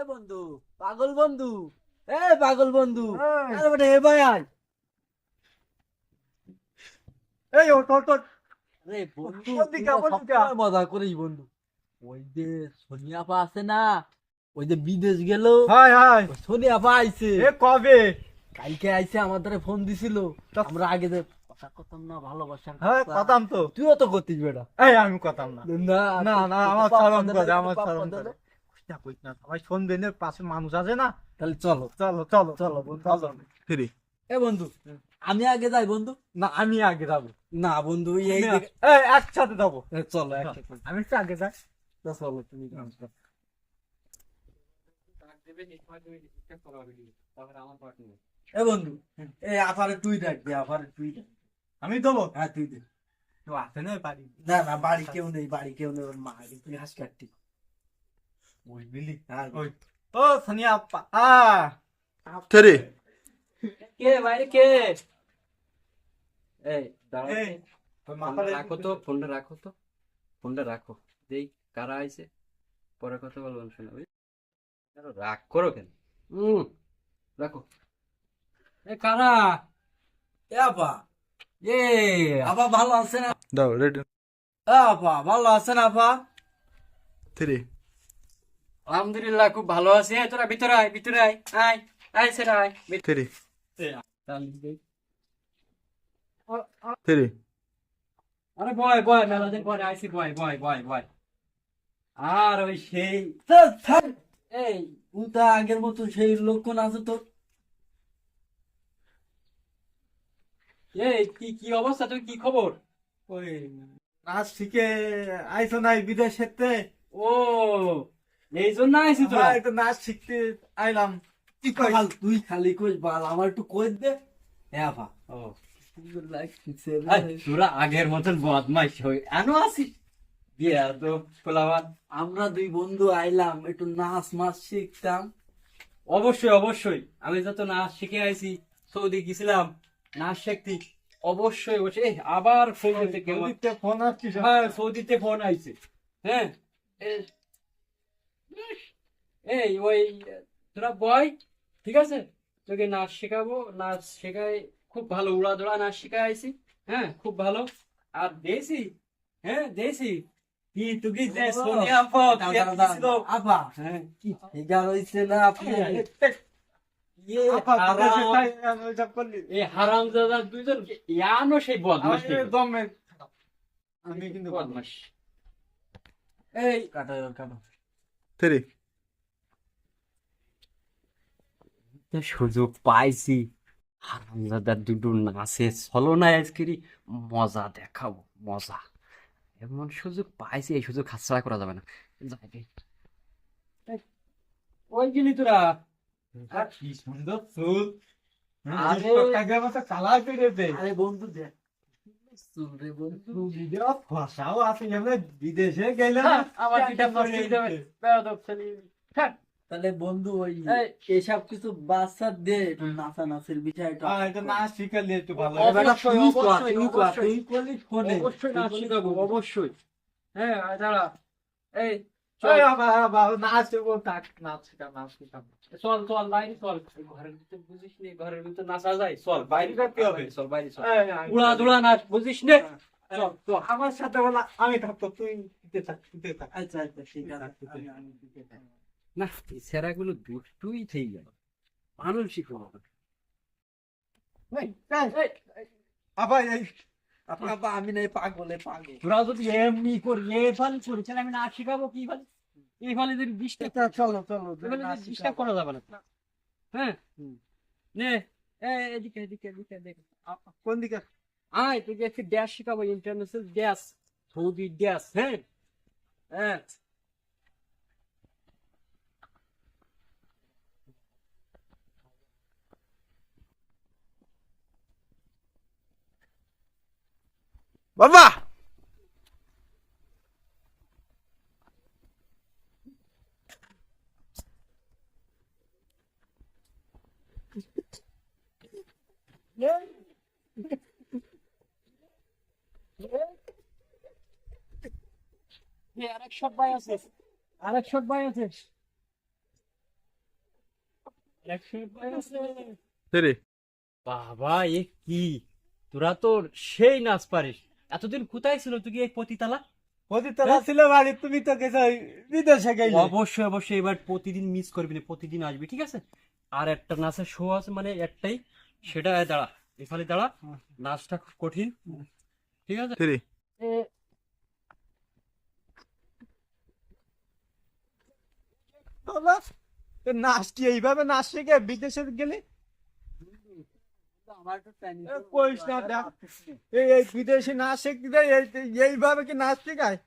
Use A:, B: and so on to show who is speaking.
A: বন্ধু, পাগল বন্ধু, পাগল বন্ধু,
B: এই,
A: আরে বেটা, ভাই আয়।
B: এই ওঠ ওঠ ওঠ।
A: আরে বন্ধু,
B: কোন
A: তুই
B: দিকে
A: তো
B: কোন দিকে?
A: সবসময় মজা করিস বন্ধু। ওই যে সোনিয়া আপা আছে না, ওই যে বিদেশ গেল,
B: হাই হাই।
A: ওই সোনিয়া আপা আইছে,
B: এ কবে?
A: কালকে আইছে, আমাদের ফোন দিছিল।
B: তা-
A: আমরা আগে যে কথা করতাম না, ভালোবাসার
B: হ্যাঁ
A: কথা।
B: কথাম তো।
A: তুইও তো করতিস বেটা।
B: এই আমি কথাম না।
A: না,
B: না
A: তুই-
B: না
A: তুই তো
B: আমার
A: পাপ
B: শরম
A: করে,
B: করে,
A: তুই তো
B: আমার
A: পাপ
B: শরম
A: করে।
B: করে। কইস না কইস না, সবাই শুনবে না, পাশে মানুষ আছে না।
A: তাহলে চলো,
B: চলো চলো
A: চলো বন্ধু,
B: চলো।
A: চলো।
B: ফিরি।
A: বন্ধু, আমি আগে যাই বন্ধু।
B: না আমি আগে যাবো।
A: না বন্ধু, এই
B: তুমি
A: যে-
B: এই একসাথে যাবো।
A: চলো একসাথে।
B: আমি একটু আগে যাই।
A: চলো তুমি যাও। বন্ধু, আফারে তুই ডাক দে, আফারে তুই ডাক।
B: আমি দেবো।
A: হ্যাঁ তুই দে।
B: তো আছে না বাড়ি?
A: না না, বাড়ি কেউ নেই, বাড়ি কেউ নেই, ওর মা তুই হাস কাটতি।
B: বুঝলি?
A: হ্যাঁ
B: ওই ও সানিয়া আপা
C: তেরে
D: কে বাইরে কে? এই দাঁড়াও,
B: এই তোর মাথা
D: ফোনটা রাখো তো, ফোনটা রাখো তো, ফোনটা রাখো। দেই কারা আইছে, পরে কথা বলবেন। শোনা ওই রাগ করো কেন? রাখো। এ কারা?
A: আপা, আপা ভালো আছে না?
C: দাও রেডি
A: আপা ভালো আছে না আপা?
C: তেরে
D: আলহামদুলিল্লাহ খুব ভালো আছি। এই তোরা ভিতরে আয়, ভিতরে আয়, আয় আয় সেরা আয়।
C: তেরে
D: দেই।
C: তেরে
D: আরে বয় বয়, মেলা দিন পরে আইছি, বয় বয় বয় বয়। আর ওই সেই এই
A: তুই তো আগের মতো সেই লক্ষণ আছে তোর।
D: এই কি কি অবস্থা, তুই কি খবর?
B: ওই নাচ শিখে আইসো নাই বিদেশেতে?
D: ও এই জন্য আইছি তোরা?
B: একটু নাচ শিখতে আইলাম। কি কই?
A: তুই খালি কইস বাল, আমার একটু কই দে। আপা,
D: ও
A: সুন্দর লাগছে রে।
D: এই, তোরা আগের মতন বদমাইশ হই আনো আছিস বিয়া তো পোলাবান।
A: আমরা দুই বন্ধু আইলাম, একটু নাচ মাছ শিখতাম।
D: অবশ্যই অবশ্যই, আমি যত নাচ শিখে আইছি, সৌদি গেছিলাম নাচ শিখতে। অবশ্যই অবশ্যই। এই, আবার সৌদিতে কেমন?
B: ওদিকে ফোন আসছিস?
D: হ্যাঁ সৌদিতে ফোন আইছে। হ্যাঁ এই- এই ওই তোরা বয়, ঠিক আছে, তোকে নাচ শেখাবো, নাচ শেখাই। খুব ভালো উড়াধুরা নাচ শেখাই আইছি। হ্যাঁ খুব ভালো। আর দেশি, হ্যাঁ দেশি কি তুই যে সোনিয়া আপা বিয়ে দিছিল।
A: আপা,
D: হ্যাঁ
A: কি ফিগার হইছে না আপনি?
D: ইয়ে
B: আপা
D: হারাম,
B: বিদেশে তাই ওইসব করলি?
D: এই হারামজাদা দুইজন ইয়ানো সেই বদমাশ
B: আমি দমে আমি কিন্তু
D: বদমাশ। এই
A: কাটো কাটো।
C: তেরে
D: সুযোগ পাইছি, হারামজাদার দুটো নাচে চলো না আজকেরই মজা দেখাবো, মজা। এমন সুযোগ পাইছি, এই সুযোগ হাতছাড়া করা যাবে না। যাই রে। এই, ওই গেলি তোরা?
B: আর কি সুন্দর চুল।
D: আরে,
B: কাকে মতো কালার করে দে।
A: আরে বন্ধু দেখ, চুল রে বন্ধু।
B: ভিডিও ফসাও আছে, এমনি বিদেশে গেলাম।
D: হ্যাঁ, আমার দুইটা নষ্ট হয়ে যাবে। বেয়াদব ছেলে। হ্যাঁ,
A: তাহলে বন্ধু ওই
D: এই,
A: এসব কিছু বাচ্চা দে, একটু নাচা নাচের বিষয়টা।
B: এটা নাচ শিখালে একটু ভালো
D: অবশ্যই,
B: হবে।
D: অবশ্যই, অবশ্যই।
A: তুই করলি ফোনে।
D: অবশ্যই নাচ শিখাবো, অবশ্যই। হ্যাঁ দাঁড়া। এই
B: এই
D: চল
B: বাবা, বাবা, নাচ শিখবো, নাচ শিখা, নাচ শিখা।
D: চল চল বাইরে চল। এই ঘরের ভিতরে বুঝিস নি, ঘরের ভিতরে নাচা যায়? চল বাইরে
B: কি হবে?
D: চল, বাইরে চল।
B: এই, আমি-
D: উড়া দুড়া নাচ বুঝিস নে?
B: চল, চল। আমার সাথে বলা আমি থাকতো, তুই দিতে থাক, দিতে থাক।
A: আচ্ছা আচ্ছা, ঠিক আছে, আমি দিতে থাকি।
D: না এই সেরাগুলো দুষ্টুই થઈ গেল, মানসিক হবে।
B: এই, এই, আবার এই
A: আপা, আমি নাই পাগলে পাগল।
D: তোরা যদি এমনি করি, এ ফালি করিস, আমি নাচ শিখাবো কি ফালি? এই ফালি যদি ডিস্টার্ব,
B: চলো চলো নাচ
D: ডিস্টার্ব করা যাবে না। হ্যাঁ নে, এদিকে এদিকে এদিকে দেখ।
B: কোন দিকে?
D: আয় তোকে একটু ড্যাশ শিখাবো, ইন্টারন্যাশনাল ড্যাশ, সৌদি ড্যাশ। হ্যাঁ হ্যাঁ
C: বাবা
D: আরেক শট বাই আছে, আরেক শট বাই আছে।
C: থ্রি
D: বাবা এ কি, তোরা তো সেই নাচ পারিস। এতদিন কোথায় ছিল তুই, এই পতিতালা?
B: পতিতলা ছিল বাড়ি, তুমি তো গেছো বিদেশে গেলে।
D: অবশ্যই অবশ্যই, এবার প্রতিদিন মিস করবি না, প্রতিদিন আসবি, ঠিক আছে? আর একটা নাচের শো আছে, মানে একটাই, সেটা দাঁড়া, এখানে দাঁড়া, নাচটা খুব কঠিন, ঠিক আছে?
C: থ্রি
B: বাবা, তো নাচ কি এইভাবে নাচ শিখে বিদেশে গেলে?
A: আমার তো ট্রেনিং
B: কইস না, দেখ এই বিদেশে নাচ শিখতে এইভাবে কি নাচ শেখায়?